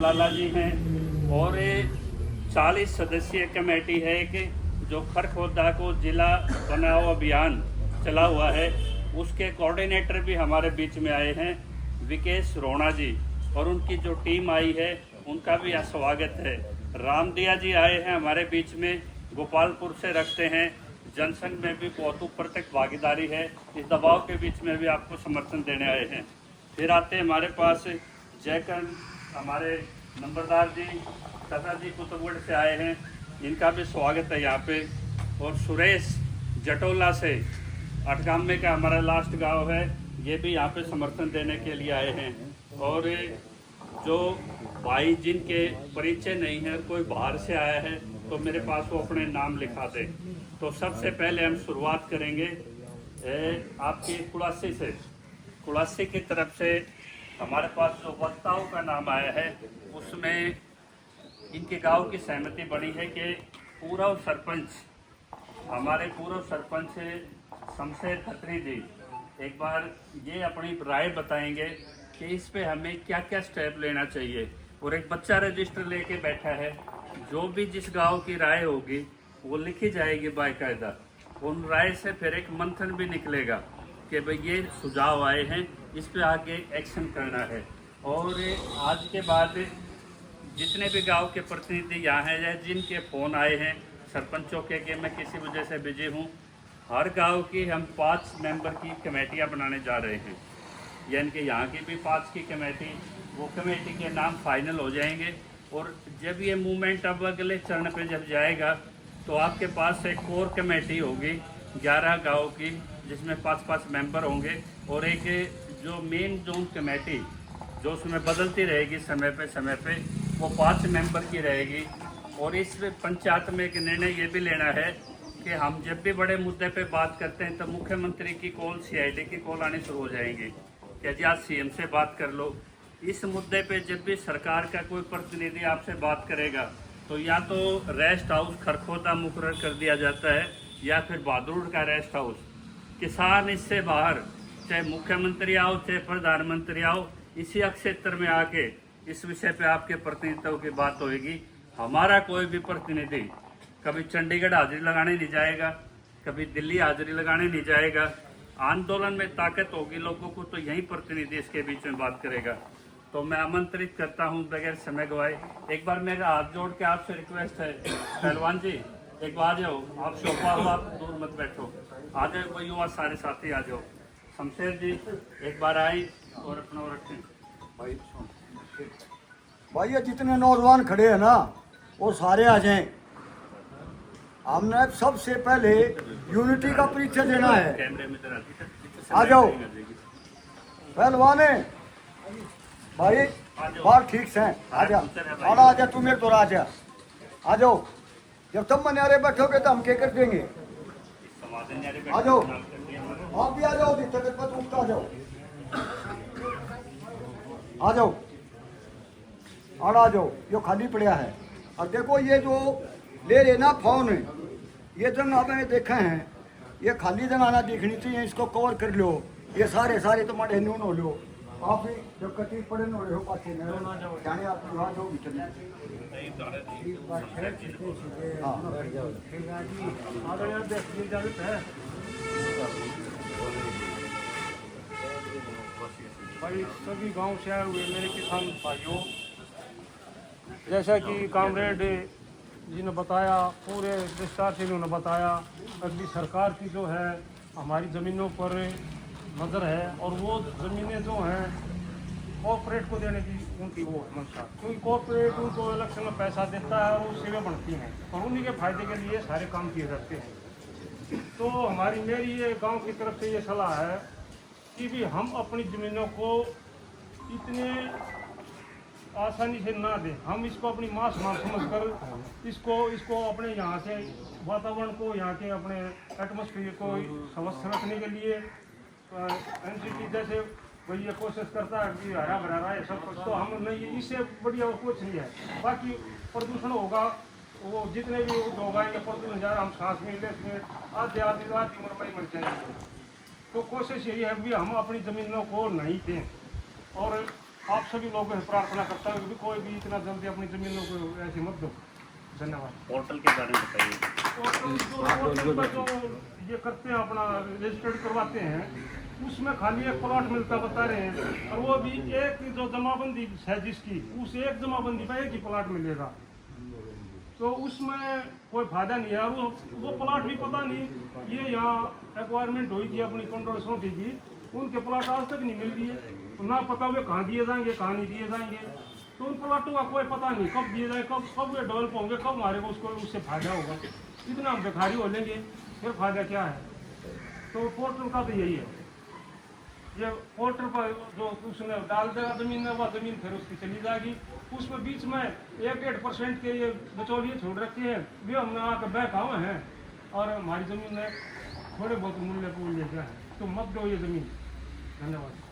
लाला जी हैं और ये 40 सदस्यीय कमेटी है कि जो खरखोदा को जिला बनाओ अभियान चला हुआ है, उसके कोऑर्डिनेटर भी हमारे बीच में आए हैं विकेश रोणा जी, और उनकी जो टीम आई है उनका भी यहाँ स्वागत है। रामदिया जी आए हैं हमारे बीच में, गोपालपुर से रखते हैं, जनसंघ में भी बहुत ऊपर तक भागीदारी है, इस दबाव के बीच में भी आपको समर्थन देने आए हैं। फिर आते हैं हमारे पास जयकरण, हमारे नंबरदार जी सदा जी कुतुबगढ़ से आए हैं, इनका भी स्वागत है यहाँ पे। और सुरेश जटोला से अटगामे का हमारा लास्ट गांव है, ये भी यहाँ पे समर्थन देने के लिए आए हैं। और जो भाई जिनके परिचय नहीं है, कोई बाहर से आया है तो मेरे पास वो अपने नाम लिखा दे। तो सबसे पहले हम शुरुआत करेंगे आपकी कुड़ासी से। कुड़ासी की तरफ से हमारे पास जो वक्ताओं का नाम आया है, उसमें इनके गांव की सहमति बनी है कि पूर्व सरपंच, हमारे पूर्व सरपंच शमशेर खत्री जी एक बार ये अपनी राय बताएंगे कि इस पे हमें क्या क्या स्टेप लेना चाहिए। और एक बच्चा रजिस्टर लेके बैठा है, जो भी जिस गांव की राय होगी वो लिखी जाएगी बाकायदा। उन राय से फिर एक मंथन भी निकलेगा कि भाई ये सुझाव आए हैं, इस पे आगे एक्शन करना है। और आज के बाद जितने भी गांव के प्रतिनिधि यहाँ हैं या जिनके फ़ोन आए हैं सरपंचों के कि मैं किसी वजह से बिजी हूँ, हर गांव की हम 5 मेंबर की कमेटियाँ बनाने जा रहे हैं, यानी कि यहाँ की भी 5 की कमेटी, वो कमेटी के नाम फाइनल हो जाएंगे। और जब ये मूवमेंट अब अगले चरण पे जब जाएगा तो आपके पास एक कोर कमेटी होगी 11 गाँव की, जिसमें 5-5 मेंबर होंगे, और एक जो मेन जोन कमेटी जो उसमें बदलती रहेगी समय पे वो 5 मेंबर की रहेगी। और इस पंचायत में एक निर्णय ये भी लेना है कि हम जब भी बड़े मुद्दे पे बात करते हैं तो मुख्यमंत्री की कॉल, सीआईडी की कॉल आनी शुरू हो जाएंगी कि जी आज सीएम से बात कर लो। इस मुद्दे पे जब भी सरकार का कोई प्रतिनिधि आपसे बात करेगा तो या तो रेस्ट हाउस खरखोदा मुकर्रर कर दिया जाता है या फिर बहादुर का रेस्ट हाउस। किसान इससे बाहर, चाहे मुख्यमंत्री आओ चाहे प्रधानमंत्री आओ, इसी क्षेत्र में आके इस विषय पे आपके प्रतिनिधित्व की बात होगी। हमारा कोई भी प्रतिनिधि कभी चंडीगढ़ हाजिरी लगाने नहीं जाएगा, कभी दिल्ली हाजिरी लगाने नहीं जाएगा। आंदोलन में ताकत होगी लोगों को तो यही प्रतिनिधि इसके बीच में बात करेगा। तो मैं आमंत्रित करता हूं बगैर समय गवाए, एक बार मेरा हाथ जोड़ के आपसे रिक्वेस्ट है, पहलवान जी एक बार आ जाओ, आप सोफा हो, आप दूर मत बैठो, आ जाओ कोई युवा सारे साथी आ जाओ। शमशेर जी एक बार आए और अपना रखें भाई। ये जितने नौजवान खड़े हैं ना वो सारे आ जाएं। हमने सबसे पहले यूनिटी का परिचय देना है। कैमरे में आ जाओ पहलवान भाई, बात ठीक से आजा, आ जा तू मेरे तो राजा, आ जाओ। जब तुम मनियारे बैठोगे तो हम क्या कर देंगे, आ जाओ आप भी आ जाओ, तबियत पर उठा जाओ, आ जाओ और आ जाओ। यो खाली पड़ा है। और देखो ये जो ले लेना फोन, ये जन आपने देखा है, ये खाली जन आना दिखनी चाहिए, इसको कवर कर लो। ये सारे तुम्हारे नून हो लो, आप भी जब कटी पड़े नो रहे हो पाछे जाने आप वहाँ जो भी चले। भाई सभी गांव से आए हुए मेरे किसान भाइयों, जैसा कि कामरेड जी ने बताया, पूरे विस्तार से इन्होंने बताया, अगली सरकार की जो है हमारी ज़मीनों पर नज़र है और वो ज़मीनें जो हैं कॉर्पोरेट को देने की उनकी वो मंशा, क्योंकि कॉर्पोरेट उनको इलेक्शन में पैसा देता है और उससे बनती हैं और उन्हीं के फायदे के लिए सारे काम किए जाते हैं। तो मेरी ये गांव की तरफ से ये सलाह है कि भी हम अपनी ज़मीनों को इतने आसानी से ना दें, हम इसको अपनी माँ समान समझ कर इसको अपने यहाँ से वातावरण को, यहाँ के अपने एटमॉस्फेयर को स्वस्थ रखने के लिए एनसीटी जैसे वही ये कोशिश करता है कि हरा भरा रहा है सब कुछ, तो हम नहीं, इससे बढ़िया और कुछ नहीं है। बाकी प्रदूषण होगा, वो जितने भी लोग आएंगे प्रदूषण ज़्यादा, हम सांस में ले आधे उम्र में मर जाएंगे। तो कोशिश यही है भी हम अपनी ज़मीनों को नहीं दें। और आप सभी लोगों से प्रार्थना करता हूँ कि कोई भी इतना जल्दी अपनी जमीनों को ऐसे मत दो। धन्यवाद। पोर्टल के बारे में बताइए। पोर्टल पर जो ये करते हैं अपना रजिस्टर्ड करवाते हैं, उसमें खाली एक प्लॉट मिलता बता रहे हैं, और वो भी एक जो जमाबंदी है जिसकी, उस एक जमाबंदी पर एक ही प्लॉट मिलेगा, तो उसमें कोई फायदा नहीं है। और वो प्लॉट भी पता नहीं, ये यहाँ एक्वायरमेंट हुई थी अपनी कंट्रोल सोसाइटी की, उनके प्लॉट आज तक नहीं मिल रही है, तो ना पता हुए कहाँ दिए जाएंगे कहाँ नहीं दिए जाएंगे, तो उन प्लॉटों का कोई पता नहीं कब दिए जाए, कब वे डेवलप होंगे, कब हमारे को उससे फायदा होगा। इतना हम बेकारी हो लेंगे, फिर फायदा क्या है। तो पोर्टल का तो यही है, ये पोर्टल पर जो उसने डाल देगा जमीन में, वह जमीन फिर उसकी चली जाएगी। उसमें बीच में 1-1% के ये बिचौलिए छोड़ रखे हैं, वे हमने आकर बहकावे हैं और हमारी ज़मीन में थोड़े बहुत मूल्य को ले गए हैं, तो मत दो ये ज़मीन। धन्यवाद।